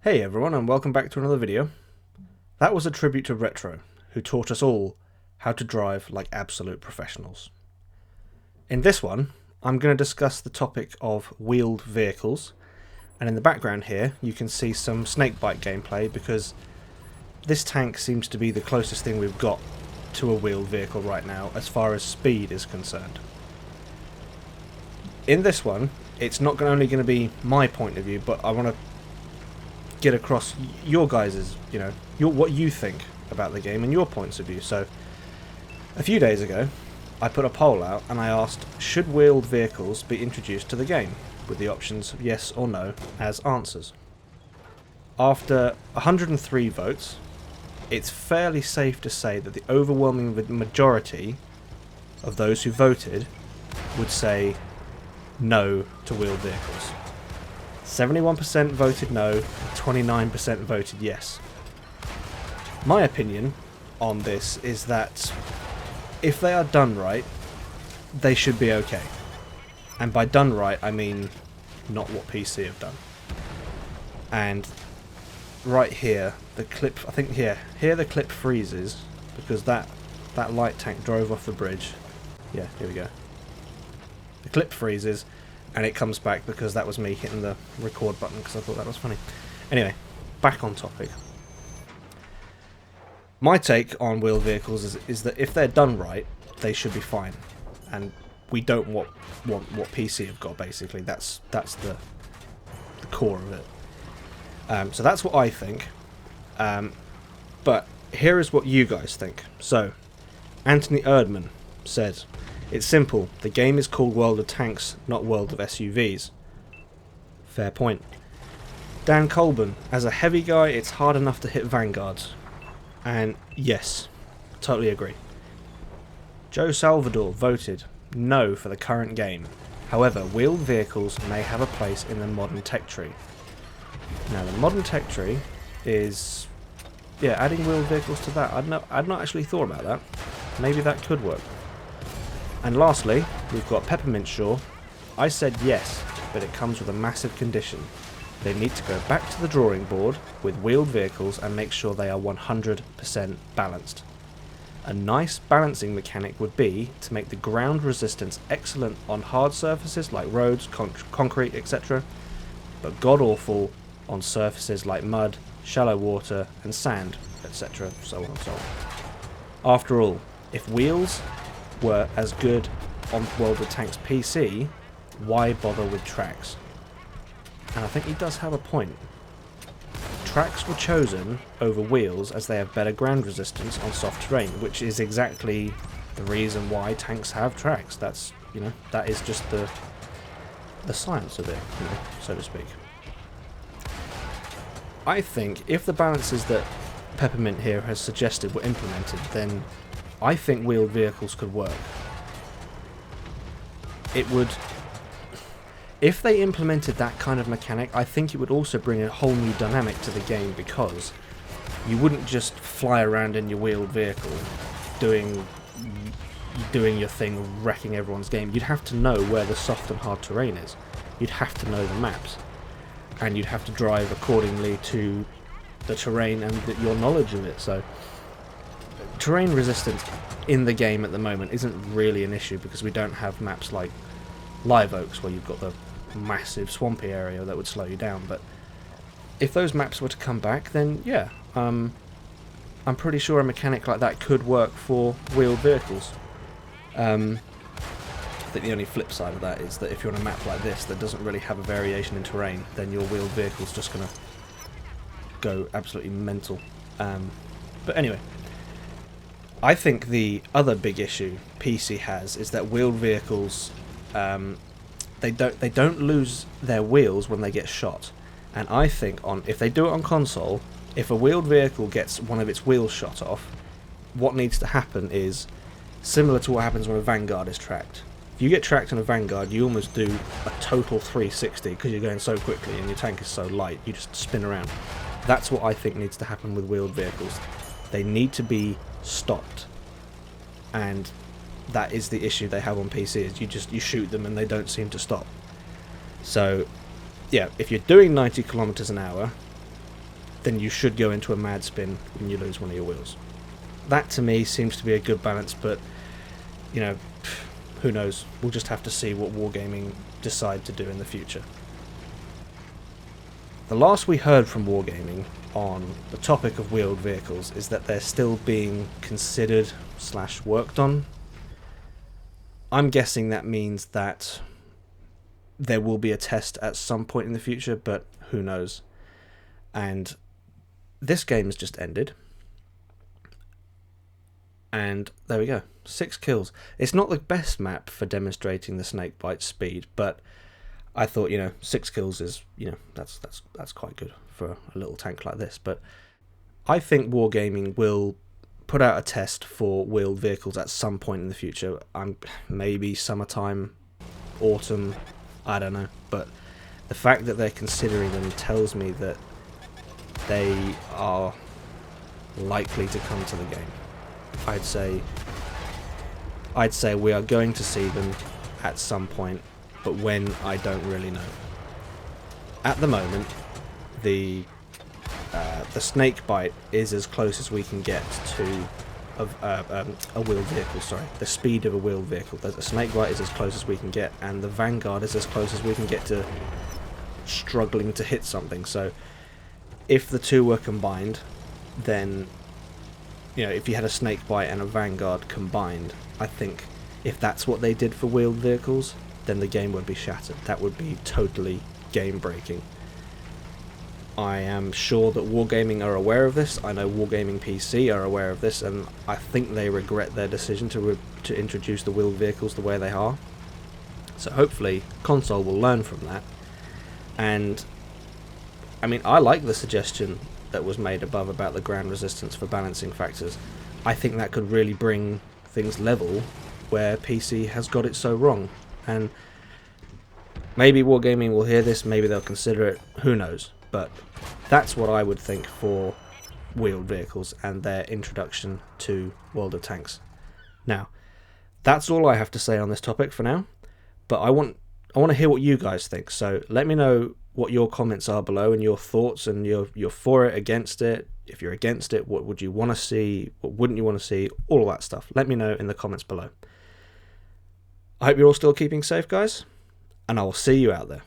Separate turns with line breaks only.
Hey everyone, and welcome back to another video. That was a tribute to Retro, who taught us all how to drive like absolute professionals. In this one, I'm going to discuss the topic of wheeled vehicles, and in the background here you can see some snakebite gameplay because this tank seems to be the closest thing we've got to a wheeled vehicle right now as far as speed is concerned. In this one, it's not only going to be my point of view, but I want to get across your guys's, what you think about the game and your points of view. So, a few days ago, I put a poll out and I asked, should wheeled vehicles be introduced to the game, with the options of yes or no as answers. After 103 votes, it's fairly safe to say that the overwhelming majority of those who voted would say no to wheeled vehicles. 71% voted no, 29% voted yes. My opinion on this is that if they are done right, they should be okay. And by done right, I mean not what PC have done. And right here, the clip, I think here the clip freezes because that light tank drove off the bridge. Yeah, here we go. The clip freezes and it comes back because that was me hitting the record button because I thought that was funny. Anyway, back on topic. My take on wheeled vehicles is that if they're done right, they should be fine. And we don't want what PC have got, basically. That's the core of it. So that's what I think. But here is what you guys think. So, Anthony Erdman said, "It's simple. The game is called World of Tanks, not World of SUVs." Fair point. Dan Colburn, as a heavy guy, it's hard enough to hit vanguards. And yes, totally agree. Joe Salvador voted no for the current game. However, wheeled vehicles may have a place in the modern tech tree. Now, the modern tech tree is, adding wheeled vehicles to that. I'd not actually thought about that. Maybe that could work. And lastly, we've got Peppermint Shaw. I said yes, but it comes with a massive condition. They need to go back to the drawing board with wheeled vehicles and make sure they are 100% balanced. A nice balancing mechanic would be to make the ground resistance excellent on hard surfaces like roads, concrete, etc., but god-awful on surfaces like mud, shallow water and sand, etc., so on and so on. After all, if wheels were as good on World of Tanks PC, why bother with tracks? And I think he does have a point. Tracks were chosen over wheels as they have better ground resistance on soft terrain, which is exactly the reason why tanks have tracks. That's, that is just the science of it, so to speak. I think if the balances that Peppermint here has suggested were implemented, then I think wheeled vehicles could work. It would... If they implemented that kind of mechanic, I think it would also bring a whole new dynamic to the game, because you wouldn't just fly around in your wheeled vehicle doing your thing, wrecking everyone's game. You'd have to know where the soft and hard terrain is. You'd have to know the maps. And you'd have to drive accordingly to the terrain and your knowledge of it. So terrain resistance in the game at the moment isn't really an issue because we don't have maps like Live Oaks where you've got the massive swampy area that would slow you down. But if those maps were to come back, then I'm pretty sure a mechanic like that could work for wheeled vehicles. I think the only flip side of that is that if you're on a map like this that doesn't really have a variation in terrain, then your wheeled vehicle's just going to go absolutely mental. But anyway, I think the other big issue PC has is that wheeled vehicles, they don't lose their wheels when they get shot. And I think if they do it on console, if a wheeled vehicle gets one of its wheels shot off, what needs to happen is similar to what happens when a Vanguard is tracked. If you get tracked in a Vanguard, you almost do a total 360 because you're going so quickly and your tank is so light, you just spin around. That's what I think needs to happen with wheeled vehicles. They need to be stopped. And that is the issue they have on PC, is you shoot them and they don't seem to stop. So, yeah, if you're doing 90 kilometers an hour, then you should go into a mad spin when you lose one of your wheels. That to me seems to be a good balance, but you know, who knows? We'll just have to see what Wargaming decide to do in the future. The last we heard from Wargaming on the topic of wheeled vehicles is that they're still being considered / worked on. I'm guessing that means that there will be a test at some point in the future, but who knows? And this game has just ended. And there we go, 6 kills. It's not the best map for demonstrating the snakebite speed, but I thought, 6 kills is, that's quite good for a little tank like this. But I think Wargaming will put out a test for wheeled vehicles at some point in the future. Maybe summertime, autumn, I don't know. But the fact that they're considering them tells me that they are likely to come to the game. I'd say we are going to see them at some point, but when, I don't really know. At the moment, the snakebite is as close as we can get to a wheeled vehicle. Sorry, the speed of a wheeled vehicle. The snakebite is as close as we can get, and the Vanguard is as close as we can get to struggling to hit something. So, if the two were combined, then if you had a snakebite and a Vanguard combined, I think if that's what they did for wheeled vehicles, then the game would be shattered. That would be totally game breaking. I am sure that Wargaming are aware of this. I know Wargaming PC are aware of this, and I think they regret their decision to introduce the wheeled vehicles the way they are. So hopefully console will learn from that. And I like the suggestion that was made above about the ground resistance for balancing factors. I think that could really bring things level where PC has got it so wrong. And maybe Wargaming will hear this, maybe they'll consider it, who knows. But that's what I would think for wheeled vehicles and their introduction to World of Tanks. Now, that's all I have to say on this topic for now, but I want to hear what you guys think. So let me know what your comments are below and your thoughts, and you're for it, against it. If you're against it, what would you want to see? What wouldn't you want to see? All of that stuff. Let me know in the comments below. I hope you're all still keeping safe, guys, and I will see you out there.